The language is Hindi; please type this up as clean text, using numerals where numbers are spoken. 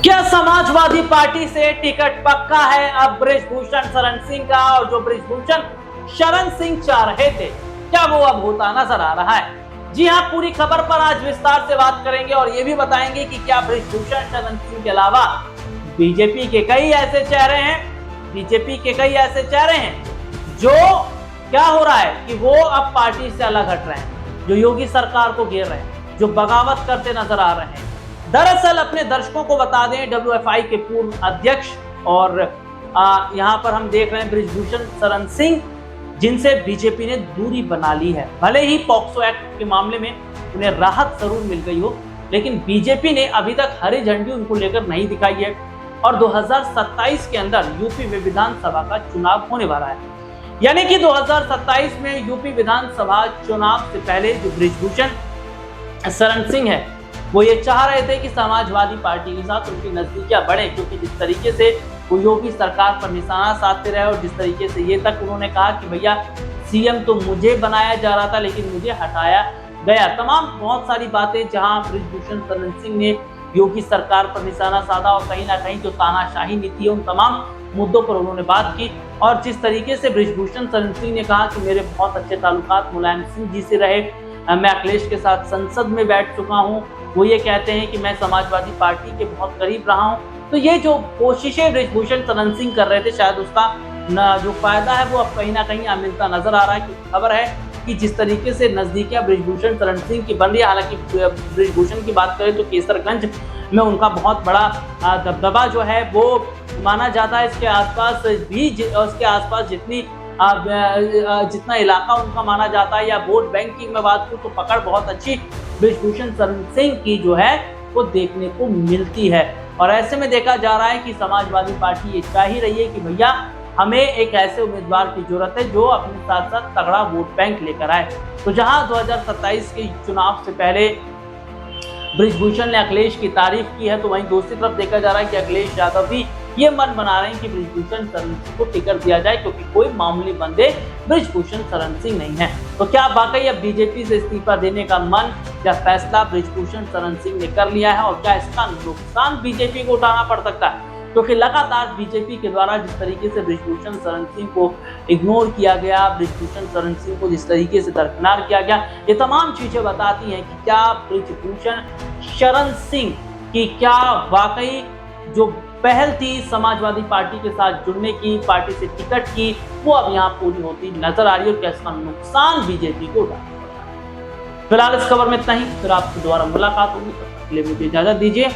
क्या समाजवादी पार्टी से टिकट पक्का है अब बृजभूषण शरण सिंह का? और जो बृजभूषण शरण सिंह चाह रहे थे, क्या वो अब होता नजर आ रहा है? जी हां, पूरी खबर पर आज विस्तार से बात करेंगे और ये भी बताएंगे कि क्या बृजभूषण शरण सिंह के अलावा बीजेपी के कई ऐसे चेहरे हैं जो क्या हो रहा है कि वो अब पार्टी से अलग हट रहे हैं, जो योगी सरकार को घेर रहे हैं, जो बगावत करते नजर आ रहे हैं। दरअसल अपने दर्शकों को बता दें, डब्ल्यूएफआई के पूर्व अध्यक्ष और यहां पर हम देख रहे हैं बृजभूषण शरण सिंह, जिनसे बीजेपी ने दूरी बना ली है। भले ही पॉक्सो एक्ट के मामले में उन्हें राहत जरूर मिल गई हो, लेकिन बीजेपी ने अभी तक हरी झंडी उनको लेकर नहीं दिखाई है। और 2027 के अंदर यूपी में विधानसभा का चुनाव होने वाला है, यानी कि 2027 में यूपी विधानसभा चुनाव से पहले जो बृजभूषण शरण सिंह है, वो ये चाह रहे थे कि समाजवादी पार्टी के साथ उनकी नजदीकियां बढ़े, क्योंकि जिस तरीके से वो योगी सरकार पर निशाना साधते रहे और जिस तरीके से ये तक उन्होंने कहा कि भैया सीएम तो मुझे बनाया जा रहा था लेकिन मुझे हटाया गया, तमाम बहुत सारी बातें जहां बृजभूषण शरण सिंह ने योगी सरकार पर निशाना साधा और कहीं ना कहीं जो तानाशाही नीति है उन तमाम मुद्दों पर उन्होंने बात की। और जिस तरीके से बृजभूषण शरण सिंह ने कहा कि मेरे बहुत अच्छे ताल्लुकात मुलायम सिंह जी से रहे, मैं अखिलेश के साथ संसद में बैठ चुका हूँ, वो ये कहते हैं कि मैं समाजवादी पार्टी के बहुत करीब रहा हूँ। तो ये जो कोशिशें बृजभूषण शरण सिंह कर रहे थे, शायद उसका जो फायदा है वो अब कहीं ना कहीं मिलता नजर आ रहा है। क्योंकि खबर है कि जिस तरीके से नजदीकियां बृजभूषण शरण सिंह की बन रही है, हालांकि बृजभूषण की बात करें तो केसरगंज में उनका बहुत बड़ा दबदबा जो है वो माना जाता है। इसके आसपास भी उसके आसपास जितना इलाका उनका माना जाता है, या वोट बैंक की मैं बात करूं तो पकड़ बहुत अच्छी बृजभूषण शरण सिंह की जो है वो देखने को मिलती है। और ऐसे में देखा जा रहा है कि समाजवादी पार्टी ये चाह ही रही है कि भैया हमें एक ऐसे उम्मीदवार की जरूरत है जो अपने साथ साथ तगड़ा वोट बैंक लेकर आए। तो जहां 2027 के चुनाव से पहले बृजभूषण ने अखिलेश की तारीफ की है, तो वहीं दूसरी तरफ देखा जा रहा है कि अखिलेश यादव भी ये मन बना रहे हैं कि बृजभूषण शरण सिंह को टिकट दिया जाए, क्योंकि कोई मामूली बंदे बृजभूषण शरण सिंह नहीं है। तो क्या वाकई अब बीजेपी से इस्तीफा देने का मन या फैसला बृजभूषण शरण सिंह ने कर लिया है, और क्या इसका नुकसान बीजेपी को उठाना पड़ सकता है? क्योंकि लगातार बीजेपी के द्वारा जिस तरीके से बृजभूषण शरण सिंह को इग्नोर किया गया, बृजभूषण शरण सिंह को जिस तरीके से दरकिनार किया गया, ये तमाम चीजें बताती हैं कि क्या बृजभूषण शरण सिंह की क्या वाकई जो पहल थी समाजवादी पार्टी के साथ जुड़ने की, पार्टी से टिकट की, वो अब यहाँ पूरी होती नजर आ रही है और क्या इसका नुकसान बीजेपी को उठाना पड़ रहा है। फिलहाल इस खबर में इतना ही, फिर आपसे दोबारा मुलाकात होगी, तब तक के लिए मुझे इजाजत दीजिए।